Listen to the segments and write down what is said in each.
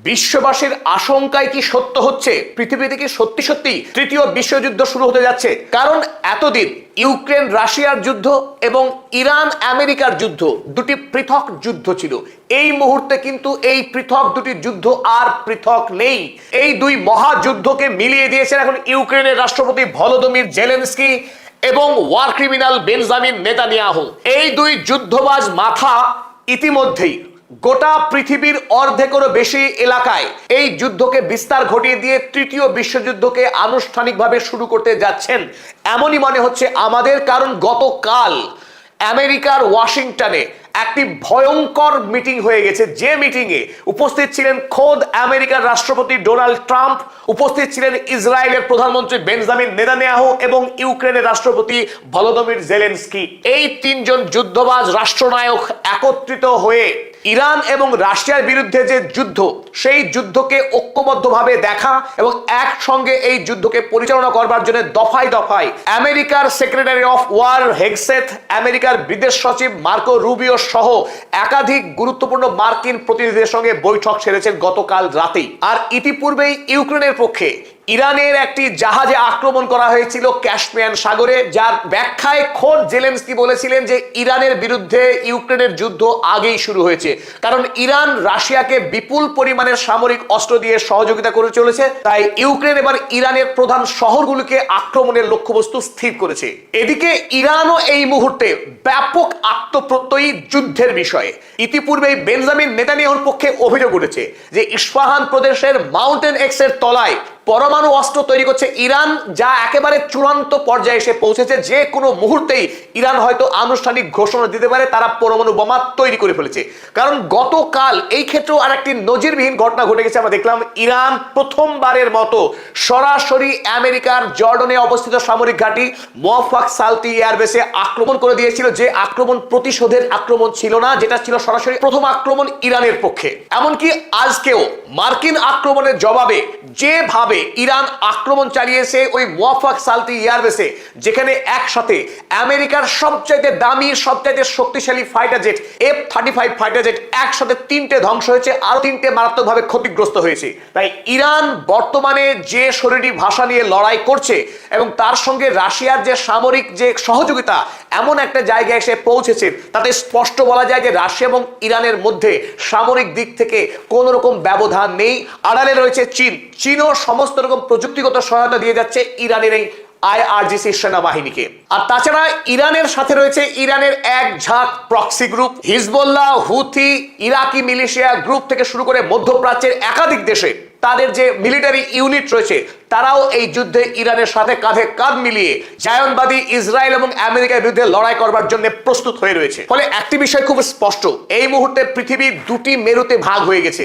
বিশ্ববাসীর আশঙ্কায় কি সত্য হচ্ছে? পৃথিবীতে কি সত্যি সত্যি তৃতীয় বিশ্বযুদ্ধ শুরু হতে যাচ্ছে? কারণ এতদিন ইউক্রেন রাশিয়ার যুদ্ধ এবং ইরান আমেরিকার যুদ্ধ দুটি পৃথক যুদ্ধ ছিল। এই মুহূর্তে কিন্তু এই পৃথক দুটি যুদ্ধ আর পৃথক নেই। এই দুই মহাযুদ্ধকে মিলিয়ে দিয়েছেন এখন ইউক্রেনের রাষ্ট্রপতি ভলোদিমির জেলেনস্কি এবং ওয়ার ক্রিমিনাল বেঞ্জামিন নেতানিয়াহু। এই দুই যুদ্ধবাজ মাথা ইতিমধ্যেই গোটা পৃথিবীর অর্ধেকেরও বেশি এলাকায় এই যুদ্ধকে বিস্তার ঘটিয়ে দিয়ে তৃতীয় বিশ্বযুদ্ধকে আনুষ্ঠানিকভাবে শুরু করতে যাচ্ছেন এমনই মনে হচ্ছে আমাদের। কারণ গতকাল আমেরিকার ওয়াশিংটনে একটি ভয়ঙ্কর মিটিং হয়ে গেছে, যে মিটিংয়ে উপস্থিত ছিলেন খোদ আমেরিকার রাষ্ট্রপতি ডোনাল্ড ট্রাম্প, উপস্থিত ছিলেন ইসরায়েলের প্রধানমন্ত্রী বেঞ্জামিন নেতানিয়াহু এবং ইউক্রেনের রাষ্ট্রপতি ভলোদিমির জেলেনস্কি। এই তিনজন যুদ্ধবাজ রাষ্ট্রনায়ক একত্রিত হয়ে ইরান এবং রাশিয়ার বিরুদ্ধে যে যুদ্ধ, সেই যুদ্ধকে ঐক্যবদ্ধভাবে দেখা এবং একসঙ্গে এই যুদ্ধকে পরিচালনা করবার জন্য দফায় দফায় আমেরিকার সেক্রেটারি অফ ওয়ার হেগসেথ, আমেরিকার বিদেশ সচিব মার্কো রুবিও সহ একাধিক গুরুত্বপূর্ণ মার্কিন প্রতিনিধিদের সঙ্গে বৈঠক সেরেছেন গতকাল রাতেই। আর ইতিপূর্বেই ইউক্রেনের পক্ষে ইরানের একটি জাহাজে আক্রমণ করা হয়েছিল ক্যাস্পিয়ান সাগরে, যার ব্যাখ্যায় খোদ জেলেনস্কি বলেছিলেন যে ইরানের বিরুদ্ধে ইউক্রেনের যুদ্ধ আগেই শুরু হয়েছে, কারণ ইরান রাশিয়াকে বিপুল পরিমাণের সামরিক অস্ত্র দিয়ে সহযোগিতা করে চলেছে। তাই ইউক্রেন এবার ইরানের প্রধান শহরগুলিকে আক্রমণের লক্ষ্যবস্তু স্থির করেছে। এদিকে ইরানও এই মুহূর্তে ব্যাপক আত্মপ্রত্যয়ী যুদ্ধের বিষয়ে ইতিপূর্বেই বেঞ্জামিন নেতানিয়াহুর পক্ষে অভিযোগ উঠেছে যে ইস্পাহান প্রদেশের মাউন্টেন এক্স এর তলায় পরমাণু অস্ত্র তৈরি করছে ইরান, যা একেবারে চূড়ান্ত পর্যায়ে এসে পৌঁছেছে। যে কোনো মুহূর্তেই ইরান হয়তো আনুষ্ঠানিক ঘোষণা দিতে পারে তারা পরমাণু বোমা তৈরি করে ফেলেছে। কারণ গতকাল এই ক্ষেত্রেও আর একটি নজিরবিহীন ঘটনা ঘটে গেছে। আমরা দেখলাম ইরান প্রথমবারের মতো সরাসরি আমেরিকার জর্ডনে অবস্থিত সামরিক ঘাঁটি মুওয়াফাক সালতি এয়ারবেসে আক্রমণ করে দিয়েছিল, যে আক্রমণ প্রতিশোধের আক্রমণ ছিল না, যেটা ছিল সরাসরি প্রথম আক্রমণ ইরানের পক্ষে। এমনকি আজকেও মার্কিন আক্রমণের জবাবে যেভাবে ইরান আক্রমণ চালিয়েছে ওই মুওয়াফাক সালতি এয়ারবেসে, যেখানে একসাথে আমেরিকার সবচাইতে দামি, সবচাইতে শক্তিশালী fighter jet F-35 fighter jet একসাথে তিনটে ধ্বংস হয়েছে, আরো তিনটে মারাত্মকভাবে ক্ষতিগ্রস্ত হয়েছে। তাই ইরান বর্তমানে যে শরীরী ভাষা নিয়ে লড়াই করছে এবং তার সঙ্গে রাশিয়ার যে সামরিক যে সহযোগিতা এমন একটা জায়গায় এসে পৌঁছেছে, তাতে স্পষ্ট বলা যায় যে রাশিয়া এবং ইরানের মধ্যে সামরিক দিক থেকে কোন রকম ব্যবধান নেই। আড়ালে রয়েছে চীন। চীনও সমস্ত রকম প্রযুক্তিগত সহায়তা দিয়ে যাচ্ছে ইরানের এই IRGC সেনাবাহিনীকে। আর তাছাড়া ইরানের সাথে রয়েছে ইরানের এক ঝাঁক প্রক্সি গ্রুপ, হিজবুল্লাহ, হুথি, ইরাকি মিলিশিয়া গ্রুপ থেকে শুরু করে মধ্যপ্রাচ্যের একাধিক দেশে তাদের যে মিলিটারি ইউনিট রয়েছে, তারাও এই যুদ্ধে ইরানের সাথে কাঁধে কাঁধ মিলিয়ে জায়নবাদী ইসরায়েল এবং আমেরিকার বিরুদ্ধে লড়াই করবার জন্য প্রস্তুত হয়ে রয়েছে। ফলে একটি বিষয় খুব স্পষ্ট, এই মুহূর্তে পৃথিবী দুটি মেরুতে ভাগ হয়ে গেছে।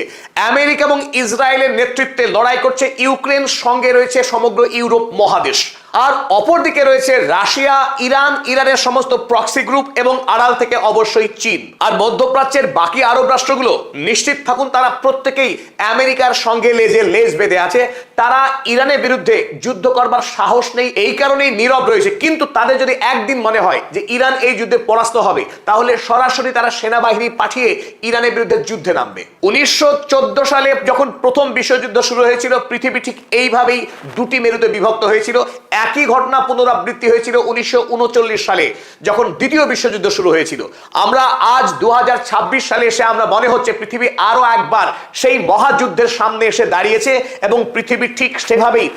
আমেরিকা এবং ইসরায়েলের নেতৃত্বে লড়াই করছে ইউক্রেন, সঙ্গে রয়েছে সমগ্র ইউরোপ মহাদেশ। আর অপরদিকে রয়েছে রাশিয়া, ইরান, ইরানের সমস্ত প্রক্সি গ্রুপ এবং আড়াল থেকে অবশ্যই চীন। আর মধ্যপ্রাচ্যের বাকি আরব রাষ্ট্রগুলো নিশ্চিত থাকুন, তারা প্রত্যেকেই আমেরিকার সঙ্গে লেজে লেজ বেঁধে আছে। তারা ইরানের বিরুদ্ধে যুদ্ধ করবার সাহস নেই, এই কারণেই নীরব রয়েছে। কিন্তু তাদের যদি একদিন মনে হয় যে ইরান এই যুদ্ধে পরাস্ত হবে, তাহলে সরাসরি তারা সেনাবাহিনী পাঠিয়ে ইরানের বিরুদ্ধে যুদ্ধে নামবে। 1914 সালে যখন প্রথম বিশ্বযুদ্ধ শুরু হয়েছিল, পৃথিবী ঠিক এইভাবেই দুটি মেরুতে বিভক্ত হয়েছিল। একই ঘটনা পুনরাবৃত্তি হয়েছিল 1939 সালে যখন দ্বিতীয় বিশ্বযুদ্ধ শুরু হয়েছিল। আমরা আজ 2026 সালে এসে আমরা মনে হচ্ছে পৃথিবী আরো একবার সেই মহাযুদ্ধের সামনে এসে দাঁড়িয়েছে এবং পৃথিবী ঠিক সেভাবেই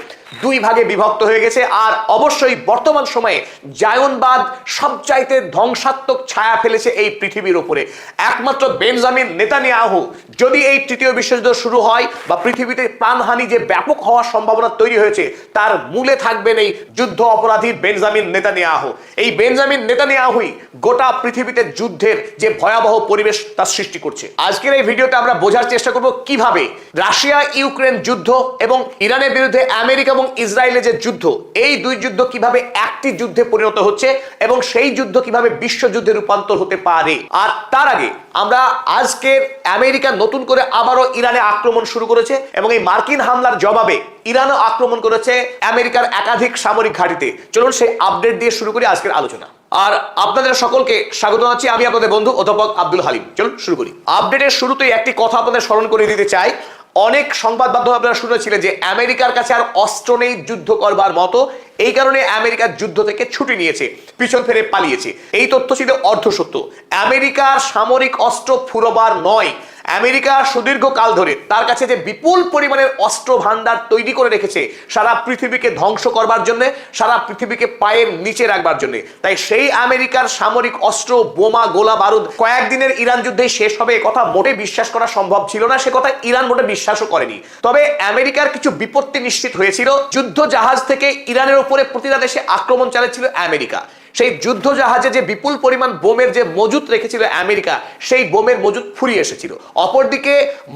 দুই ভাগে বিভক্ত হয়ে গেছে। আর অবশ্যই বর্তমান সময়ে জায়নবাদ সবচাইতে ধ্বংসাত্মক ছায়া ফেলেছে এই পৃথিবীর উপরে। একমাত্র বেঞ্জামিন নেতানিয়াহু যদি এই তৃতীয় বিশ্বযুদ্ধ শুরু হয় বা পৃথিবীতে প্রাণহানি যে ব্যাপক হওয়ার সম্ভাবনা তৈরি হয়েছে, তার মূলে থাকবেন এই যুদ্ধ অপরাধী বেঞ্জামিন নেতানিয়াহু। এই বেঞ্জামিন নেতানিয়াহুই গোটা পৃথিবীতে যুদ্ধের যে ভয়াবহ পরিবেশ তা সৃষ্টি করছে। আজকের এই ভিডিওতে আমরা বোঝার চেষ্টা করব কিভাবে রাশিয়া ইউক্রেন যুদ্ধ এবং ইরানের বিরুদ্ধে আমেরিকা এবং ইসরায়েলের যে যুদ্ধ, এই দুই যুদ্ধ কিভাবে একটি যুদ্ধে পরিণত হচ্ছে এবং সেই যুদ্ধ কিভাবে বিশ্বযুদ্ধে রূপান্তর হতে পারে। আর তার আগে আমরা আজকের আমেরিকা নতুন করে আবারও ইরানে আক্রমণ শুরু করেছে এবং এই মার্কিন হামলার জবাবে ইরানও আক্রমণ করেছে আমেরিকার একাধিক সামরিক ঘাঁটিতে। চলুন সেই আপডেট দিয়ে শুরু করি আজকের আলোচনা। আর আপনাদের সকলকে স্বাগত জানাচ্ছি, আমি আপনাদের বন্ধু অধ্যাপক আব্দুল হালিম। চলুন শুরু করি। আপডেটের শুরুতেই একটি কথা আপনাদের স্মরণ করে দিতে চাই। অনেক সংবাদ মাধ্যম আপনারা শুনেছিলেন যে আমেরিকার কাছে আর অস্ত্র নেই যুদ্ধ করবার মতো, এই কারণে আমেরিকার যুদ্ধ থেকে ছুটি নিয়েছে, পিছন ফিরে পালিয়েছে। এই তথ্য ছিল অর্ধসত্য। আমেরিকার সামরিক অস্ত্র ফুরোবার নয়, আমেরিকা সুদীর্ঘকাল ধরে তার কাছে যে বিপুল পরিমাণের অস্ত্র ভান্ডার তৈরি করে রেখেছে সারা পৃথিবীকে ধ্বংস করবার জন্য, সারা পৃথিবীকে পায়ের নিচে রাখবার জন্য। তাই সেই আমেরিকার সামরিক অস্ত্র, বোমা, গোলা বারুদ কয়েকদিনের ইরান যুদ্ধে শেষ হবে কথা মোটে বিশ্বাস করা সম্ভব ছিল না। সে কথা ইরান মোটে বিশ্বাসও করেনি। তবে আমেরিকার কিছু বিপত্তি নিশ্চিত হয়েছিল। যুদ্ধ জাহাজ থেকে ইরানের উপরে প্রতিটা দেশে আক্রমণ চালাচ্ছিল আমেরিকা। সেই যুদ্ধ জাহাজে যে বিপুল পরিমাণ বোমের যে মজুত রেখেছিল আমেরিকা, সেই বোমের মজুত ফুরিয়ে এসেছিল। অপরদিকে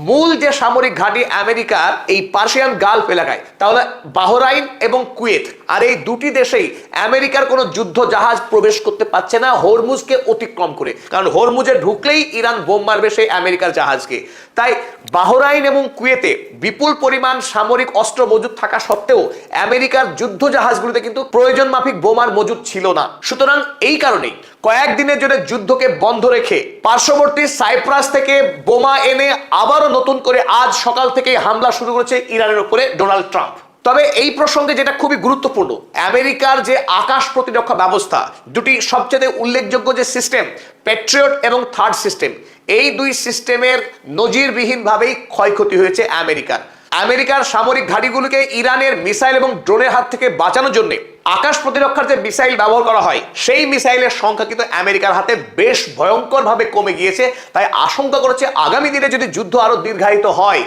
মূল যে সামরিক ঘাঁটি আমেরিকার এই পার্সিয়ান গালফ এলাকায়, তাহলে বাহরাইন এবং কুয়েত, আর এই দুটি দেশেই আমেরিকার কোনো যুদ্ধ জাহাজ প্রবেশ করতে পারছে না হরমুজকে অতিক্রম করে, কারণ হরমুজে ঢুকলেই ইরান বোম মারবে সেই আমেরিকার জাহাজকে। তাই বাহরাইন এবং কুয়েতে বিপুল পরিমাণ সামরিক অস্ত্র মজুদ থাকা সত্ত্বেও আমেরিকার যুদ্ধ জাহাজগুলোতে কিন্তু প্রয়োজন মাফিক বোমার মজুদ ছিল না। সুতরাং এই কারণেই কয়েকদিনের জন্য যুদ্ধকে বন্ধ রেখে পার্শ্ববর্তী সাইপ্রাস থেকে বোমা এনে আবারও নতুন করে আজ সকাল থেকে হামলা শুরু করেছে ইরানের উপরে ডোনাল্ড ট্রাম্প। তবে এই প্রসঙ্গে যেটা খুবই গুরুত্বপূর্ণ, আমেরিকার যে আকাশ প্রতিরক্ষা ব্যবস্থা, দুটি সবচেয়ে উল্লেখযোগ্য যে সিস্টেম, প্যাট্রিয়ট এবং থার্ড সিস্টেম, এই দুই সিস্টেমের নজিরবিহীনভাবেই ক্ষয়ক্ষতি হয়েছে আমেরিকার। আমেরিকার সামরিক ঘাঁটিগুলোকে ইরানের মিসাইল এবং ড্রোনের হাত থেকে বাঁচানোর জন্য আকাশ প্রতিরক্ষার যে মিসাইল ব্যবহার করা হয়, সেই মিসাইলের সংখ্যা কিন্তু আমেরিকার হাতে বেশ ভয়ঙ্করভাবে কমে গিয়েছে। তাই আশঙ্কা করেছে আগামী দিনে যদি যুদ্ধ আরো দীর্ঘায়িত হয়,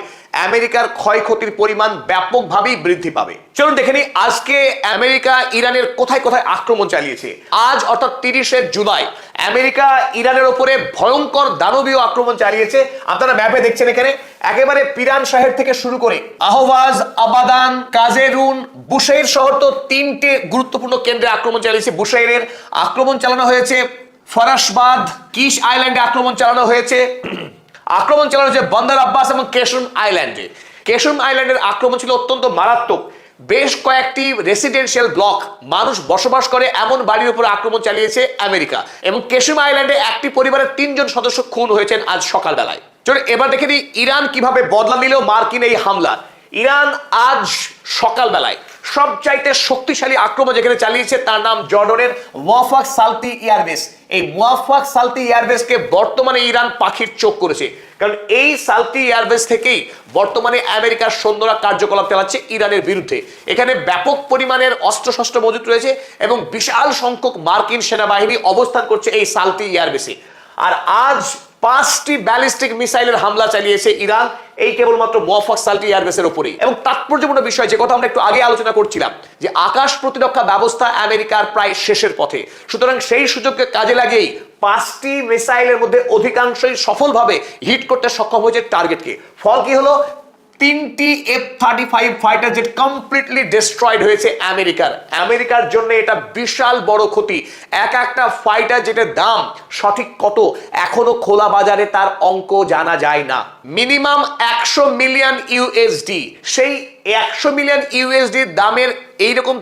আমেরিকার ক্ষয়ক্ষতির পরিমাণ ব্যাপকভাবেই বৃদ্ধি পাবে। চলুন দেখে নিই আজকে আমেরিকা ইরানের কোথায় কোথায় আক্রমণ চালিয়েছে। আজ অর্থাৎ 30শে জুলাই আমেরিকা ইরানের উপরে ভয়ঙ্কর দানবীয় আক্রমণ চালিয়েছে। আপনারা ম্যাপে দেখছেন এখানে একেবারে পিরান শহর থেকে শুরু করে আহওয়াজ, আবাদান, কাজেরুন, বুশেইর শহর, তো তিনটে গুরুত্বপূর্ণ কেন্দ্রে আক্রমণ চালিয়েছে। বুশেইরের আক্রমণ চালানো হয়েছে, ফরাসবাদ, কিশ আইল্যান্ডে আক্রমণ চালানো হয়েছে, আক্রমণ চালানো হয়েছে বন্দর আব্বাস এবং কেশম আইল্যান্ডে। কেশম আইল্যান্ডের আক্রমণ ছিল অত্যন্ত মারাত্মক। বেশ কয়েকটি রেসিডেন্সিয়াল ব্লক, মানুষ বসবাস করে এমন বাড়ির উপর আক্রমণ চালিয়েছে আমেরিকা, এবং কেশম আইল্যান্ডে একটি পরিবারের 3 জন সদস্য খুন হয়েছেন আজ সকালবেলায়। চলুন এবার দেখে দিই ইরান কিভাবে বদলা নিল মার্কিন এই হামলা। ইরান আজ সকালবেলায় সবচাইতে শক্তিশালী আক্রমণ যেখানে চালিয়েছে তার নাম জর্ডনের মুওয়াফাক সালতি এয়ারবেস। এই মুওয়াফাক সালতি এয়ারবেসকে বর্তমানে ইরান পাখির চোখ করেছে, কারণ এই সালতি এয়ারবেস থেকেই বর্তমানে আমেরিকার সৈন্যরা কার্যকলাপ চালাচ্ছে ইরানের বিরুদ্ধে। এখানে ব্যাপক পরিমাণের অস্ত্রশস্ত্র মজুত রয়েছে এবং বিশাল সংখ্যক মার্কিন সেনাবাহিনী অবস্থান করছে এই সালতি এয়ারবেসে। আর আজ 5টি ব্যালিস্টিক মিসাইলের হামলা চালিয়েছে ইরান এই কেবলমাত্র মুওয়াফাক সালতি এয়ারবেসের উপরেই। এবং তাৎপর্যপূর্ণ বিষয়, যে কথা আমরা একটু আগে আলোচনা করছিলাম, যে আকাশ প্রতিরক্ষা ব্যবস্থা আমেরিকার প্রায় শেষের পথে। সুতরাং সেই সুযোগকে কাজে লাগিয়েই 5টি মিসাইলের মধ্যে অধিকাংশই সফলভাবে হিট করতে সক্ষম হয়েছে টার্গেটকে। ফল কি হলো? 3টি F-35 fighter jet completely destroyed হয়েছে আমেরিকার। আমেরিকার জন্য এটা বিশাল বড় ক্ষতি। এক একটা ফাইটার জেটের দাম সঠিক কত এখনো খোলা বাজারে তার অঙ্ক জানা যায় না। Minimum 100 million USD. সেই 100 মিলিয়ন ইউএসডি দামের এইরকম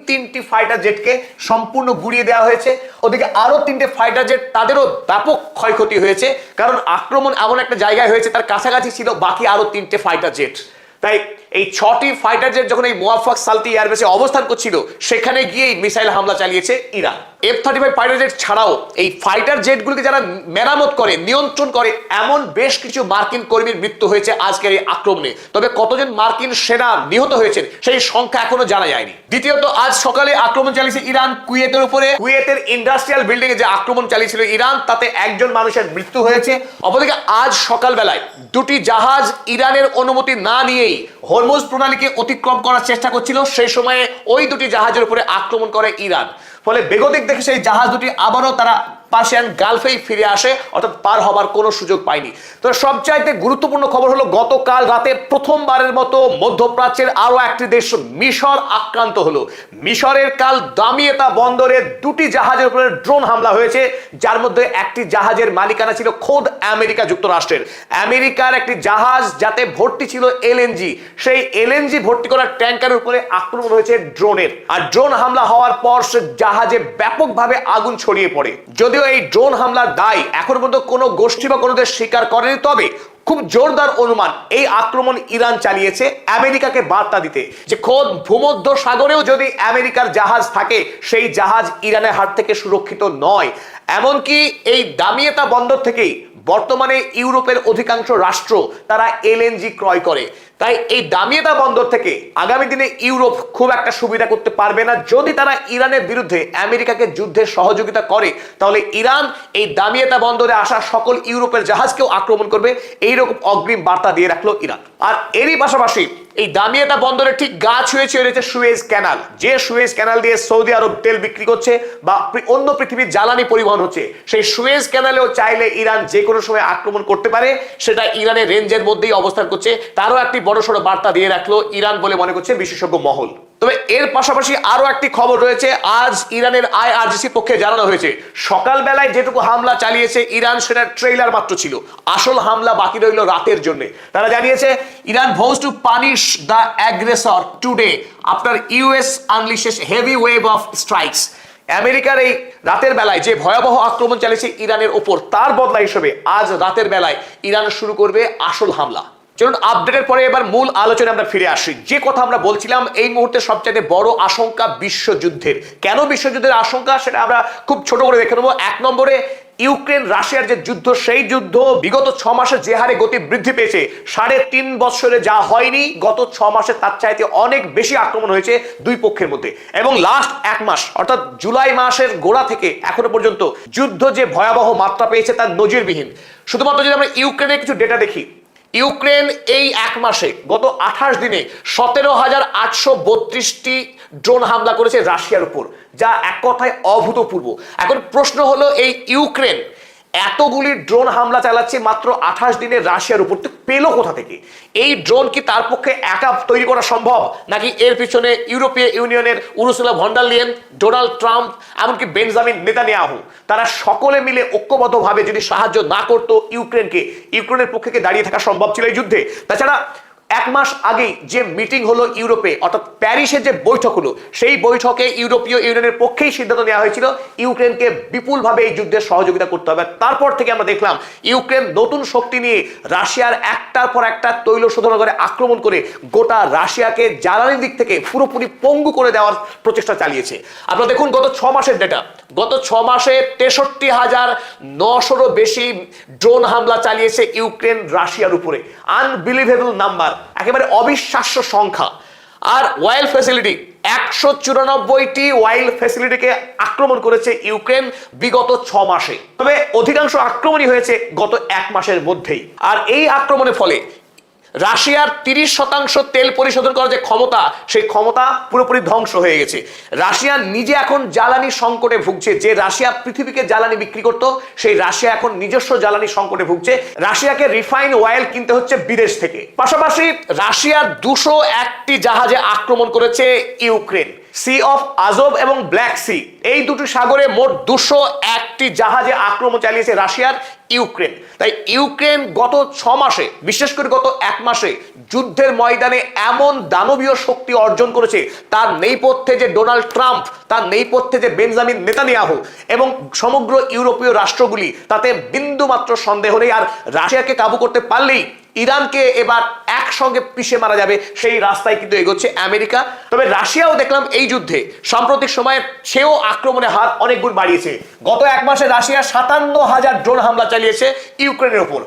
তিনটি ফাইটার জেটকে সম্পূর্ণ গুড়িয়ে দেওয়া হয়েছে। ওদিকে আরো 3টে ফাইটার জেট, তাদেরও ব্যাপক ক্ষয়ক্ষতি হয়েছে, কারণ আক্রমণ এমন একটা জায়গায় হয়েছে তার কাছাকাছি ছিল বাকি আরো 3টে ফাইটার জেট। তাই এই 6টি ফাইটার জেট যখন এই মুওয়াফাক সালতি এয়ারবেসে অবস্থান করছিল, সেখানে গিয়েই মিসাইল হামলা চালিয়েছে ইরান। F-35 ফাইটার জেট ছাড়াও এই ফাইটার জেটগুলিকে যারা মেরামত করে, নিয়ন্ত্রণ করে, এমন বেশ কিছু মার্কিন কর্মীর মৃত্যু হয়েছে আজকের এই আক্রমণে। তবে কতজন মার্কিন সেনা নিহত হয়েছেন সেই সংখ্যা এখনো জানা যায়নি। দ্বিতীয়ত, আজ সকালে আক্রমণ চালিয়েছে ইরান কুয়েতের উপরে। কুয়েতের ইন্ডাস্ট্রিয়াল বিল্ডিং এ যে আক্রমণ চালিয়েছিল ইরান, তাতে একজন মানুষের মৃত্যু হয়েছে। অপরদিকে আজ সকালবেলায় 2টি জাহাজ ইরানের অনুমতি না নিয়েই হরমুজ প্রণালীকে অতিক্রম করার চেষ্টা করছিল। সেই সময়ে ওই 2টি জাহাজের উপরে আক্রমণ করে ইরান। ফলে বেগতিক দেখে সেই জাহাজ দুটি আবারও তারা পার্সিয়ান গালফেই ফিরে আসে, অর্থাৎ পার হবার কোনো সুযোগ পায়নি। তো সবচাইতে গুরুত্বপূর্ণ খবর হলো, গতকাল রাতে প্রথমবারের মতো মধ্যপ্রাচ্যের আরো একটি দেশ মিশর আক্রান্ত হলো। মিশরের কাল দামিয়েতা বন্দরে 2টি জাহাজের উপরে ড্রোন হামলা হয়েছে, যার মধ্যে একটি জাহাজের মালিকানা ছিল খোদ আমেরিকা যুক্তরাষ্ট্রের। আমেরিকার একটি জাহাজ যাতে ভর্তি ছিল এলএনজি, সেই এলএনজি ভর্তি করা ট্যাঙ্কারের উপরে আক্রমণ হয়েছে ড্রোনের। আর ড্রোন হামলা হওয়ার পর সে জাহাজে ব্যাপকভাবে আগুন ছড়িয়ে পড়ে। যদিও এই ড্রোন হামলার দায় এখন পর্যন্ত কোনো গোষ্ঠী বা কোনো দেশ স্বীকার করেনি, তবে খুব জোরদার অনুমান এই আক্রমণ ইরান চালিয়েছে আমেরিকাকে বার্তা দিতে যে খোদ ভূমধ্য সাগরেও যদি আমেরিকার জাহাজ থাকে সেই জাহাজ ইরানের হাত থেকে সুরক্ষিত নয়। এমনকি এই দামিয়েতা বন্দর থেকেই বর্তমানে ইউরোপের অধিকাংশ রাষ্ট্র তারা এলএনজি ক্রয় করে। তাই এই দামিয়েতা বন্দর থেকে আগামী দিনে ইউরোপ খুব একটা সুবিধা করতে পারবে না। যদি তারা ইরানের বিরুদ্ধে আমেরিকাকে যুদ্ধে সহযোগিতা করে তাহলে ইরান এই দামিয়েতা বন্দরে আসা সকল ইউরোপের জাহাজকেও আক্রমণ করবে, এইরকম অগ্রিম বার্তা দিয়ে রাখলো ইরান। আর এরই পাশাপাশি এই দামিয়েতা বন্দরে ঠিক গা ছুঁয়ে ছুঁয়ে রয়েছে সুয়েজ ক্যানাল, যে সুয়েজ ক্যানাল দিয়ে সৌদি আরব তেল বিক্রি করছে বা অন্য পৃথিবীর জ্বালানি পরিবহন হচ্ছে। সেই সুয়েজ ক্যানালেও চাইলে ইরান যে কোনো সময় আক্রমণ করতে পারে, সেটা ইরানের রেঞ্জের মধ্যেই অবস্থান করছে। তারও একটি বড়সড় বার্তা দিয়ে রাখলো ইরান বলে মনে করছে বিশেষজ্ঞ মহল। তবে এর পাশাপাশি আরো একটি খবর রয়েছে। আজ ইরানের আইআরজিসি পক্ষে জানানো হয়েছে সকালবেলায় যেটুকু হামলা চালিয়েছে ইরান সেটার ট্রেইলার মাত্র ছিল, আসল হামলা বাকি রইল রাতের জন্য। তারা জানিয়েছে Iran vows to punish the aggressor today after US unleashes heavy wave of strikes। আমেরিকার এই রাতের বেলায় যে ভয়াবহ আক্রমণ চালিয়েছে ইরানের ওপর, তার বদলা হিসেবে আজ রাতের বেলায় ইরান শুরু করবে আসল হামলা। চলুন আপডেটের পরে এবার মূল আলোচনায় আমরা ফিরে আসি। যে কথা আমরা বলছিলাম, এই মুহূর্তে সবচেয়ে বড় আশঙ্কা বিশ্বযুদ্ধের। কেন বিশ্বযুদ্ধের আশঙ্কা সেটা আমরা খুব ছোট করে দেখে নেবো। এক নম্বরে ইউক্রেন রাশিয়ার যে যুদ্ধ, সেই যুদ্ধ বিগত 6 মাসে যে হারে গতি বৃদ্ধি পেয়েছে, 3.5 বছরে যা হয়নি গত 6 মাসে তার চাইতে অনেক বেশি আক্রমণ হয়েছে দুই পক্ষের মধ্যে। এবং লাস্ট 1 মাস অর্থাৎ জুলাই মাসের গোড়া থেকে এখনো পর্যন্ত যুদ্ধ যে ভয়াবহ মাত্রা পেয়েছে তার নজিরবিহীন। শুধুমাত্র যদি আমরা ইউক্রেনের কিছু ডেটা দেখি, ইউক্রেন এই 1 মাসে গত 28 দিনে 17,832টি ড্রোন হামলা করেছে রাশিয়ার উপর, যা এক কথায় অভূতপূর্ব। এখন প্রশ্ন হলো এই ইউক্রেন এতগুলি ড্রোন হামলা চালাচ্ছে মাত্র 28 দিনে রাশিয়ার উপর, তো পেলো কোথা থেকে? এই ড্রোন কি তার পক্ষে একা তৈরি করা সম্ভব, নাকি এর পিছনে ইউরোপীয় ইউনিয়নের Ursula von der Leyen, Donald Trump, এমনকি বেঞ্জামিন নেতানিয়াহু, তারা সকলে মিলে ঐক্যবদ্ধভাবে যদি সাহায্য না করতো ইউক্রেনকে, ইউক্রেনের পক্ষে কি দাঁড়িয়ে থাকা সম্ভব ছিল এই যুদ্ধে? তাছাড়া 1 মাস আগেই যে মিটিং হলো ইউরোপে, অর্থাৎ প্যারিসে যে বৈঠক হলো, সেই বৈঠকে ইউরোপীয় ইউনিয়নের পক্ষেই সিদ্ধান্ত নেওয়া হয়েছিল ইউক্রেনকে বিপুলভাবে এই যুদ্ধে সহযোগিতা করতে হবে। তারপর থেকে আমরা দেখলাম ইউক্রেন নতুন শক্তি নিয়ে রাশিয়ার একটার পর একটা তৈল শোধনাগারে আক্রমণ করে গোটা রাশিয়াকে জ্বালানির দিক থেকে পুরোপুরি পঙ্গু করে দেওয়ার প্রচেষ্টা চালিয়েছে। আপনারা দেখুন গত 6 মাসের ডেটা, গত 6 মাসে 63,900-রও বেশি ড্রোন হামলা চালিয়েছে ইউক্রেন রাশিয়ার উপরে। আনবিলিভেবল নাম্বার, একেবারে অবিশ্বাস্য সংখ্যা। আর ওয়াইল ফ্যাসিলিটি, 194টি ওয়াইল ফ্যাসিলিটিকে আক্রমণ করেছে ইউক্রেন বিগত 6 মাসে। তবে অধিকাংশ আক্রমণই হয়েছে গত 1 মাসের মধ্যেই। আর এই আক্রমণের ফলে রাশিয়ার 30% তেল পরিশোধন করার যে ক্ষমতা, সেই ক্ষমতা পুরোপুরি ধ্বংস হয়ে গেছে। রাশিয়া নিজে এখন জ্বালানি সংকটে ভুগছে। যে রাশিয়া পৃথিবীকে জ্বালানি বিক্রি করত, সেই রাশিয়া এখন নিজস্ব জ্বালানি সংকটে ভুগছে। রাশিয়াকে রিফাইন অয়েল কিনতে হচ্ছে বিদেশ থেকে। পাশাপাশি রাশিয়ার 201টি জাহাজে আক্রমণ করেছে ইউক্রেন। সি অফ আজব এবং ব্ল্যাক সি, এই দুটি সাগরে মোট 201টি জাহাজে আক্রমণ চালিয়েছে রাশিয়ার ইউক্রেন। তাই ইউক্রেন গত 6 মাসে, বিশেষ করে গত 1 মাসে যুদ্ধের ময়দানে এমন দানবীয় শক্তি অর্জন করেছে, তার নেপথ্যে যে ডোনাল্ড ট্রাম্প, তার নেপথ্যে যে বেঞ্জামিন নেতানিয়াহু এবং সমগ্র ইউরোপীয় রাষ্ট্রগুলি, তাতে বিন্দুমাত্র সন্দেহ নেই। আর রাশিয়াকে কাবু করতে পারলেই ইরানকে এবার একসঙ্গে পিষে মারা যাবে, সেই রাস্তায় কিন্তু এগোচ্ছে আমেরিকা। তবে রাশিয়াও দেখলাম এই যুদ্ধে সাম্প্রতিক সময়ে সেও আক্রমণের হার অনেক গুণ বাড়িয়েছে। গত 1 মাসে রাশিয়া 57,000 ড্রোন হামলা চালিয়েছে ইউক্রেনের উপর।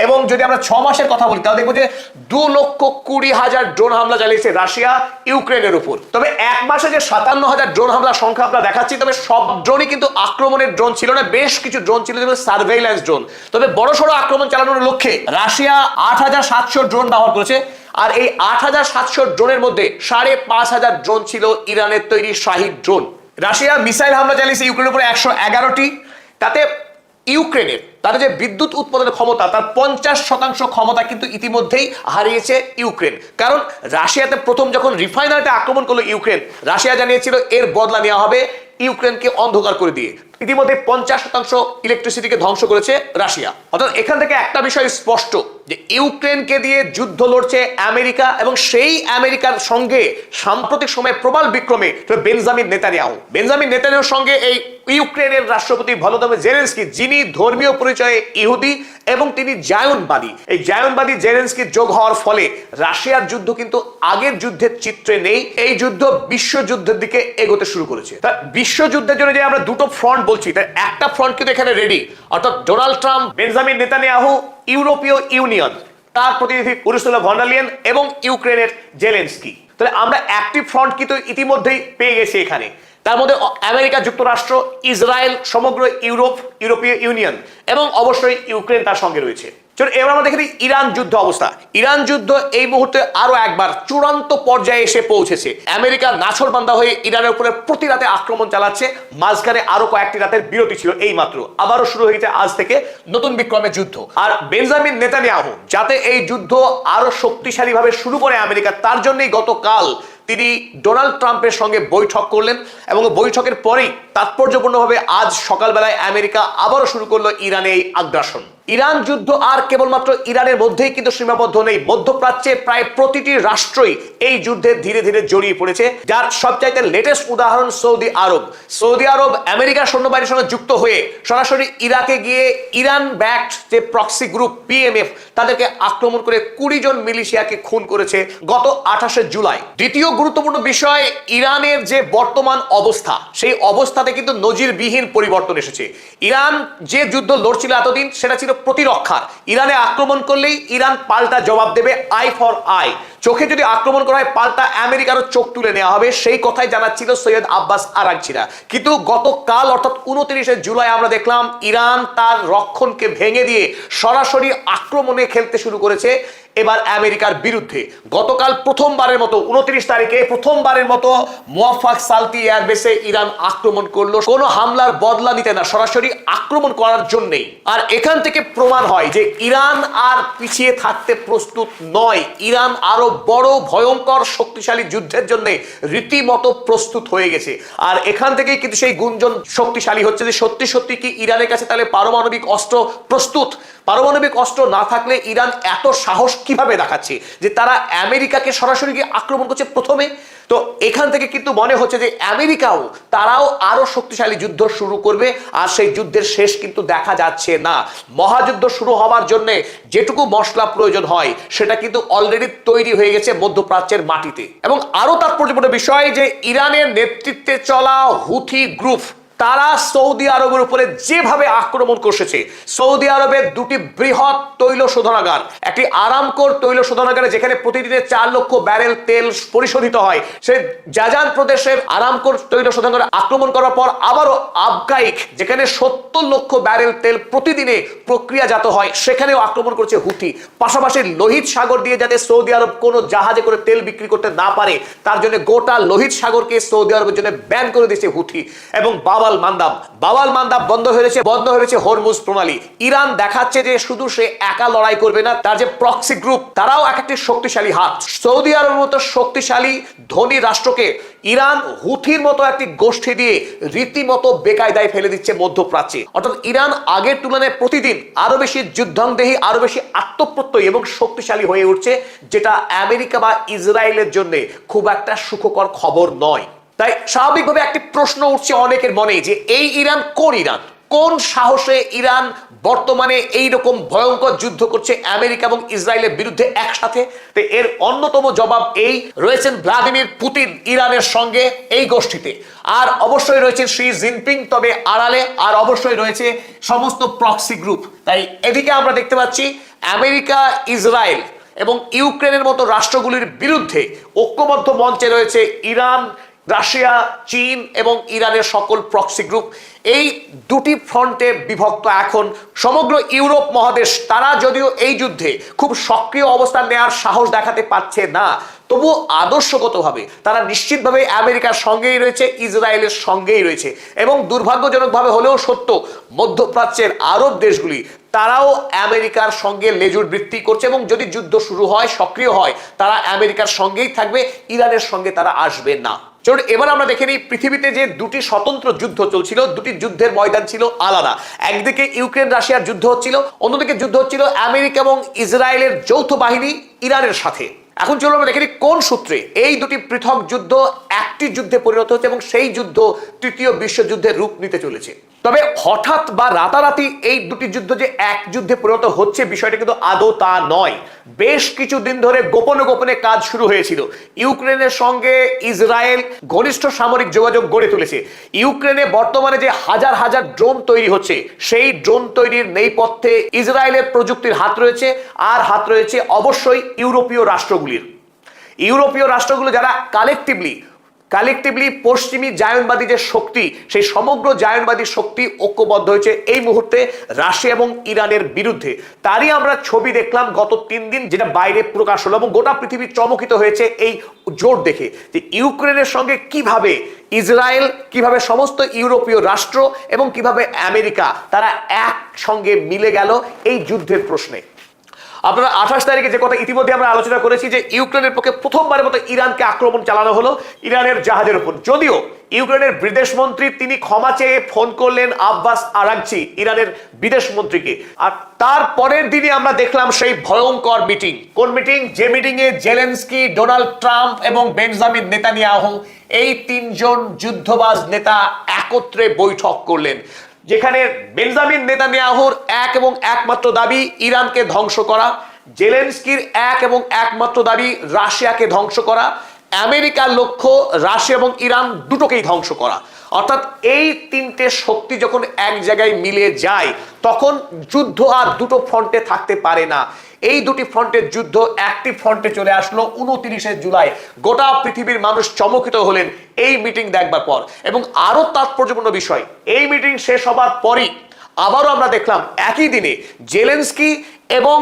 এবং যদি আমরা 6 মাসের কথা বলি তাহলে দেখবো যে 2,20,000 ড্রোন হামলা চালিয়েছে রাশিয়া ইউক্রেনের উপর। তবে 1 মাসে যে 57,000 ড্রোন হামলার সংখ্যা আমরা দেখাচ্ছি, তবে সব ড্রোনই কিন্তু আক্রমণের ড্রোন ছিল না। বেশ কিছু ড্রোন ছিল যেগুলো সার্ভেইলেন্স ড্রোন। তবে বড়সড় আক্রমণ চালানোর লক্ষ্যে রাশিয়া 8,700 ড্রোন ব্যবহার করেছে। আর এই 8,700 ড্রোনের মধ্যে 5,500 ড্রোন ছিল ইরানের তৈরি শাহিদ ড্রোন। রাশিয়া মিসাইল হামলা চালিয়েছে ইউক্রেনের উপরে 111টি। তাতে ইউক্রেনের তাদের যে বিদ্যুৎ উৎপাদনের ক্ষমতা, তার 50% ক্ষমতা কিন্তু ইতিমধ্যেই হারিয়েছে ইউক্রেন। কারণ রাশিয়াতে প্রথম যখন রিফাইনারিতে আক্রমণ করলো ইউক্রেন, রাশিয়া জানিয়েছিল এর বদলা নেওয়া হবে ইউক্রেনকে অন্ধকার করে দিয়ে। ইতিমধ্যে 50% ইলেকট্রিসিটিকে ধ্বংস করেছে রাশিয়া। অর্থাৎ এখান থেকে একটা বিষয় স্পষ্ট যে ইউক্রেনকে দিয়ে যুদ্ধ লড়ছে আমেরিকা, এবং সেই আমেরিকার সঙ্গে সাম্প্রতিক সময়ে প্রবল বিক্রমে বেঞ্জামিন নেতানিয়াহুর সঙ্গে এই ইউক্রেনের রাষ্ট্রপতি ভলোদিমির জেলেনস্কি, যিনি ধর্মীয় পরিচয়ে ইহুদি এবং তিনি জায়নবাদী, এই জায়নবাদী জেলেনস্কি যোগ হওয়ার ফলে রাশিয়ার যুদ্ধ কিন্তু আগের যুদ্ধের চিত্রে নেই। এই যুদ্ধ বিশ্বযুদ্ধের দিকে এগোতে শুরু করেছে। তা বিশ্বযুদ্ধের জন্য যে আমরা দুটো ফ্রন্ট বলছি, তার একটা ফ্রন্ট কিন্তু এখানে রেডি, অর্থাৎ ডোনাল্ড ট্রাম্প, বেঞ্জামিন নেতানিয়াহু, ইউরোপীয় ইউনিয়ন তার প্রতিনিধি উর্সুলা ভন ডার লেয়েন এবং ইউক্রেনের জেলেনস্কি। তাহলে আমরা একটি ফ্রন্ট কিন্তু ইতিমধ্যেই পেয়ে গেছি এখানে। তার মধ্যে আমেরিকা যুক্তরাষ্ট্র, ইসরায়েল, সমগ্র ইউরোপীয় ইউনিয়ন এবং অবশ্যই ইউক্রেন তার সঙ্গে রয়েছে। চলো এবার আমরা দেখি ইরান যুদ্ধ অবস্থা। ইরান যুদ্ধ এই মুহূর্তে আরো একবার চূড়ান্ত পর্যায়ে এসে পৌঁছেছে। আমেরিকা নাছোড়বান্দা হয়ে ইরানের উপরে প্রতি রাতে আক্রমণ চালাচ্ছে। মাঝখানে আরো কয়েকটি রাতের বিরতি ছিল, এই মাত্র আবারও শুরু হয়েছে আজ থেকে নতুন বিক্রমে যুদ্ধ। আর বেঞ্জামিন নেতানিয়াহু যাতে এই যুদ্ধ আরো শক্তিশালী ভাবে শুরু করে আমেরিকা, তার জন্যই গতকাল তিনি ডোনাল্ড ট্রাম্পের সঙ্গে বৈঠক করলেন এবং বৈঠকের পরেই তাৎপর্যপূর্ণভাবে আজ সকালবেলায় আমেরিকা আবারও শুরু করলো ইরানে এই আগ্রাসন। ইরান যুদ্ধ আর কেবলমাত্র ইরানের মধ্যেই কিন্তু সীমাবদ্ধ নেই, মধ্যপ্রাচ্যে প্রায় প্রতিটি রাষ্ট্রই এই যুদ্ধে ধীরে ধীরে জড়িয়ে পড়েছে। যার সবচাইতে লেটেস্ট উদাহরণ সৌদি আরব। সৌদি আরব আমেরিকার সৈন্যবাহিনীর সঙ্গে যুক্ত হয়ে সরাসরি ইরাকে গিয়ে ইরান ব্যাকড যে প্রক্সি গ্রুপ পিএমএফ তাদেরকে আক্রমণ করে 20 জন মিলিশিয়াকে খুন করেছে গত 28শে জুলাই। দ্বিতীয় গুরুত্বপূর্ণ বিষয়, ইরানের যে বর্তমান অবস্থা, সেই অবস্থাতে কিন্তু নজিরবিহীন পরিবর্তন এসেছে। ইরান যে যুদ্ধ লড়ছিল এতদিন, সেটা ছিল প্রতিরক্ষার। ইরানে আক্রমণ করলেই ইরান পাল্টা জবাব দেবে, আই ফর আই। চোখে যদি আক্রমণ করা হয় পাল্টা আমেরিকারও চোখ তুলে নেওয়া হবে, সেই কথাই জানাচ্ছিল সৈয়দ আব্বাস আরাগচিরা। কিন্তু গতকাল অর্থাৎ 29শে জুলাই আমরা দেখলাম ইরান তার রক্ষণকে ভেঙে দিয়ে সরাসরি আক্রমণে খেলতে শুরু করেছে এবার আমেরিকার বিরুদ্ধে। গতকাল প্রথমবারের মতো 29 তারিখে প্রথমবারের মতো মুওয়াফাক সালতি এয়ারবেসে ইরান আক্রমণ করলো, কোনো হামলার বদলা নিতে না, সরাসরি আক্রমণ করার জন্যই। আর এখান থেকে প্রমাণ হয় যে ইরান আর পিছিয়ে থাকতে প্রস্তুত নয়। ইরান আরো বড় ভয়ঙ্কর শক্তিশালী যুদ্ধের জন্য রীতিমতো প্রস্তুত হয়ে গেছে। আর এখান থেকেই কিন্তু সেই গুঞ্জন শক্তিশালী হচ্ছে যে সত্যি সত্যি কি ইরানের কাছে তাহলে পারমাণবিক অস্ত্র প্রস্তুত। পারমাণবিক অস্ত্র না থাকলে ইরান এত সাহস কিভাবে দেখাচ্ছে যে তারা আমেরিকাকে সরাসরি গিয়ে আক্রমণ করছে প্রথমে। তো এখান থেকে কিন্তু মনে হচ্ছে যে আমেরিকাও তারাও আরো শক্তিশালী যুদ্ধ শুরু করবে। আর সেই যুদ্ধের শেষ কিন্তু দেখা যাচ্ছে না। মহাযুদ্ধ শুরু হবার জন্য যেটুকু মশলা প্রয়োজন হয় সেটা কিন্তু অলরেডি তৈরি হয়ে গেছে মধ্যপ্রাচ্যের মাটিতে। এবং আরো তাৎপর্যপূর্ণ বিষয় যে ইরানের নেতৃত্বে চলা হুথি গ্রুপ তারা সৌদি আরবের উপরে যেভাবে আক্রমণ করছে, সৌদি আরবের দুটি বৃহৎ তৈল শোধনাগার, একটি আরামকোর তৈল শোধনাগারে যেখানে প্রতিদিনে 4 লক্ষ ব্যারেল তেল পরিশোধিত হয়, সেই জাজান প্রদেশের আরামকোর তৈল শোধনাগারে আক্রমণ করার পর আবারও আবগাইক যেখানে 70 লক্ষ ব্যারেল তেল প্রতিদিনে প্রক্রিয়াজাত হয়, সেখানেও আক্রমণ করছে হুথি। পাশাপাশি লোহিত সাগর দিয়ে যাতে সৌদি আরব কোনো জাহাজে করে তেল বিক্রি করতে না পারে তার জন্য গোটা লোহিত সাগরকে সৌদি আরবের জন্য ব্যান করে দিয়েছে হুথি। এবং বাওয়াল মান্দাব বন্ধ হয়েছে হরমুজ প্রণালী। ইরান দেখাচ্ছে যে শুধু সে একা লড়াই করবে না, তার যে প্রক্সি গ্রুপ তারাও একটি শক্তিশালী হাত। সৌদি আরবের মতো শক্তিশালী ধনী রাষ্ট্রকে ইরান হুথির মতো একটি গোষ্ঠী দিয়ে রীতিমতো বেকায়দায় ফেলে দিচ্ছে মধ্যপ্রাচ্যে। অর্থাৎ ইরান আগের তুলনায় প্রতিদিন আরো বেশি যুদ্ধাংদেহী, আরো বেশি আত্মপ্রত্যয়ী এবং শক্তিশালী হয়ে উঠছে, যেটা আমেরিকা বা ইসরায়েলের জন্য খুব একটা সুখকর খবর নয়। তাই স্বাভাবিকভাবে একটি প্রশ্ন উঠছে অনেকের মনে যে এই ইরান কোন ইরান, কোন সাহসে ইরান বর্তমানে এই রকম ভয়ঙ্কর যুদ্ধ করছে আমেরিকা এবং ইসরায়েলের বিরুদ্ধে একসাথে। তো এর অন্যতম জবাব এই, রয়েছেন ভ্লাদিমির পুতিন ইরানের সঙ্গে এই গোষ্ঠীতে, আর অবশ্যই রয়েছেন শি জিনপিং তবে আড়ালে, আর অবশ্যই রয়েছে সমস্ত প্রক্সি গ্রুপ। তাই এদিকে আমরা দেখতে পাচ্ছি আমেরিকা, ইসরায়েল এবং ইউক্রেনের মতো রাষ্ট্রগুলির বিরুদ্ধে ঐক্যবদ্ধ মঞ্চে রয়েছে ইরান, রাশিয়া, চীন এবং ইরানের সকল প্রক্সি গ্রুপ। এই দুটি ফ্রন্টে বিভক্ত এখন সমগ্র ইউরোপ মহাদেশ। তারা যদিও এই যুদ্ধে খুব সক্রিয় অবস্থান নেওয়ার সাহস দেখাতে পারছে না, তবু আদর্শগতভাবে তারা নিশ্চিতভাবে আমেরিকার সঙ্গেই রয়েছে, ইসরায়েলের সঙ্গেই রয়েছে। এবং দুর্ভাগ্যজনকভাবে হলেও সত্য, মধ্যপ্রাচ্যের আরব দেশগুলি তারাও আমেরিকার সঙ্গে লেজুর বৃত্তি করছে এবং যদি যুদ্ধ শুরু হয়, সক্রিয় হয়, তারা আমেরিকার সঙ্গেই থাকবে, ইরানের সঙ্গে তারা আসবে না। চলুন এবার আমরা দেখে নিই পৃথিবীতে যে দুটি স্বতন্ত্র যুদ্ধ চলছিল, দুটি যুদ্ধের ময়দান ছিল আলাদা। একদিকে ইউক্রেন রাশিয়ার যুদ্ধ হচ্ছিল, অন্যদিকে যুদ্ধ হচ্ছিল আমেরিকা এবং ইসরায়েলের যৌথ বাহিনী ইরানের সাথে। এখন চলুন আমরা দেখে নিই কোন সূত্রে এই দুটি পৃথক যুদ্ধ একটি যুদ্ধে পরিণত হচ্ছে এবং সেই যুদ্ধ তৃতীয় বিশ্বযুদ্ধের রূপ নিতে চলেছে। তবে হঠাৎ বা রাতারাতি এই দুটি যুদ্ধ যে এক যুদ্ধে পরিণত হচ্ছে বিষয়টা কিন্তু আদৌ তা নয়। বেশ কিছুদিন ধরে গোপনে গোপনে কাজ শুরু হয়েছিল। ইউক্রেনের সঙ্গে ইসরায়েল ঘনিষ্ঠ সামরিক যোগাযোগ গড়ে তুলেছে। ইউক্রেনে বর্তমানে যে হাজার হাজার ড্রোন তৈরি হচ্ছে, সেই ড্রোন তৈরির নেপথ্যে ইসরায়েলের প্রযুক্তির হাত রয়েছে, আর হাত রয়েছে অবশ্যই ইউরোপীয় রাষ্ট্রগুলির। ইউরোপীয় রাষ্ট্রগুলো যারা কালেকটিভলি পশ্চিমী জায়নবাদী যে শক্তি, সেই সমগ্র জায়নবাদী শক্তি ঐক্যবদ্ধ হয়েছে এই মুহূর্তে রাশিয়া এবং ইরানের বিরুদ্ধে। তারই আমরা ছবি দেখলাম গত 3 দিন, যেটা বাইরে প্রকাশ হলো এবং গোটা পৃথিবী চমকিত হয়েছে এই জোট দেখে যে ইউক্রেনের সঙ্গে কিভাবে ইসরায়েল, কিভাবে সমস্ত ইউরোপীয় রাষ্ট্র এবং কিভাবে আমেরিকা তারা একসঙ্গে মিলে গেল এই যুদ্ধের প্রশ্নে। আপনারা 28 তারিখে যে কথা ইতিমধ্যে আমরা আলোচনা করেছি যে ইউক্রেনের পক্ষে প্রথমবারের মতো ইরানকে আক্রমণ চালানো হলো ইরানের জাহাজের উপর। যদিও ইউক্রেনের বিদেশ মন্ত্রী তিনি ক্ষমা চেয়ে ফোন করলেন আব্বাস আরাগচি ইরানের বিদেশ মন্ত্রীকে, আর তার পরের দিনই আমরা দেখলাম সেই ভয়ঙ্কর মিটিং। কোন মিটিং? যে মিটিং এ জেলেনস্কি, ডোনাল্ড ট্রাম্প এবং বেঞ্জামিন নেতানিয়াহু এই 3 জন যুদ্ধবাজ নেতা একত্রে বৈঠক করলেন, যেখানে বেঞ্জামিন নেতানিয়াহুর এক এবং একমাত্র দাবি ইরানকে ধ্বংস করা, জেলেনস্কির এক এবং একমাত্র দাবি রাশিয়াকে ধ্বংস করা, আমেরিকার লক্ষ্য রাশিয়া এবং ইরান দুটোকেই ধ্বংস করা। অর্থাৎ এই 3টে শক্তি যখন এক জায়গায় মিলে যায় তখন যুদ্ধ আর দুটো ফ্রন্টে থাকতে পারে না। এই দুটি ফ্রন্টের যুদ্ধ একটি ফ্রন্টে চলে আসলো 29শে জুলাই। গোটা পৃথিবীর মানুষ চমকিত হলেন এই মিটিং দেখবার পর। এবং আরো তাৎপর্যপূর্ণ বিষয়, এই মিটিং শেষ হবার পরই আবারও আমরা দেখলাম একই দিনে জেলেনস্কি এবং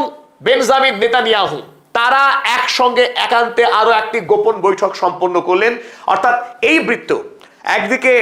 বেঞ্জামিন নেতানিয়াহু তারা একসঙ্গে একান্তে আরো একটি গোপন বৈঠক সম্পন্ন করলেন। অর্থাৎ এই বৃত্ত, একদিকে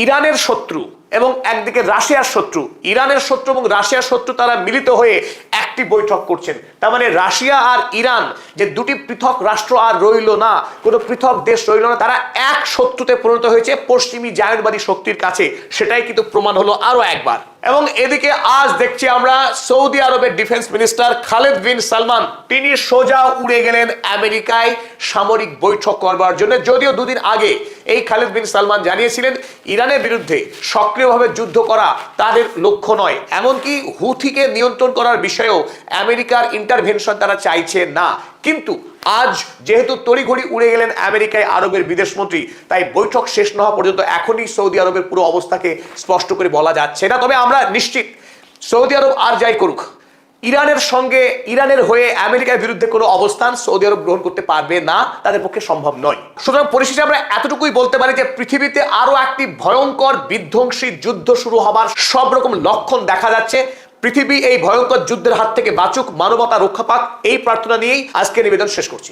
ইরানের শত্রু এবং একদিকে রাশিয়ার শত্রু, ইরানের শত্রু এবং রাশিয়ার শত্রু তারা মিলিত হয়ে একটি বৈঠক করছেন। তার মানে রাশিয়া আর ইরান যে দুটি পৃথক রাষ্ট্র আর রইল না, কোনো পৃথক দেশ রইল না, তারা এক শত্রুতে পরিণত হয়েছে পশ্চিমী জায়নবাদী শক্তির কাছে। সেটাই কিন্তু প্রমাণ হলো আরো একবার। এবং এদিকে আজ দেখছি আমরা সৌদি আরবের ডিফেন্স মিনিস্টার খালেদ বিন সালমান তিনি সোজা উড়ে গেলেন আমেরিকায় সামরিক বৈঠক করবার জন্য। যদিও 2 দিন আগে এই খালেদ বিন সালমান জানিয়েছিলেন ইরানের বিরুদ্ধে সক্রিয়ভাবে যুদ্ধ করা তাদের লক্ষ্য নয়, এমনকি হুথিকে নিয়ন্ত্রণ করার বিষয়েও আমেরিকার ইন্টারভেনশন তারা চাইছে না। কিন্তু আজ যেহেতু তড়িঘড়ি উড়ে গেলেন আমেরিকায় আরবের বিদেশমন্ত্রী, তাই বৈঠক শেষ না হওয়া পর্যন্ত এখনই সৌদি আরবের পুরো অবস্থাকে স্পষ্ট করে বলা যাচ্ছে না। তবে আমরা নিশ্চিত সৌদি আরব আর যাই করুক, ইরানের হয়ে আমেরিকার বিরুদ্ধে কোনো অবস্থান সৌদি আরব গ্রহণ করতে পারবে না, তাদের পক্ষে সম্ভব নয়। সুতরাং পরিশেষে আমরা এতটুকুই বলতে পারি যে পৃথিবীতে আরো একটি ভয়ঙ্কর বিধ্বংসী যুদ্ধ শুরু হবার সব রকম লক্ষণ দেখা যাচ্ছে। পৃথিবী এই ভয়ঙ্কর যুদ্ধের হাত থেকে বাঁচুক, মানবতা রক্ষা পাক, এই প্রার্থনা নিয়েই আজকে নিবেদন শেষ করছি।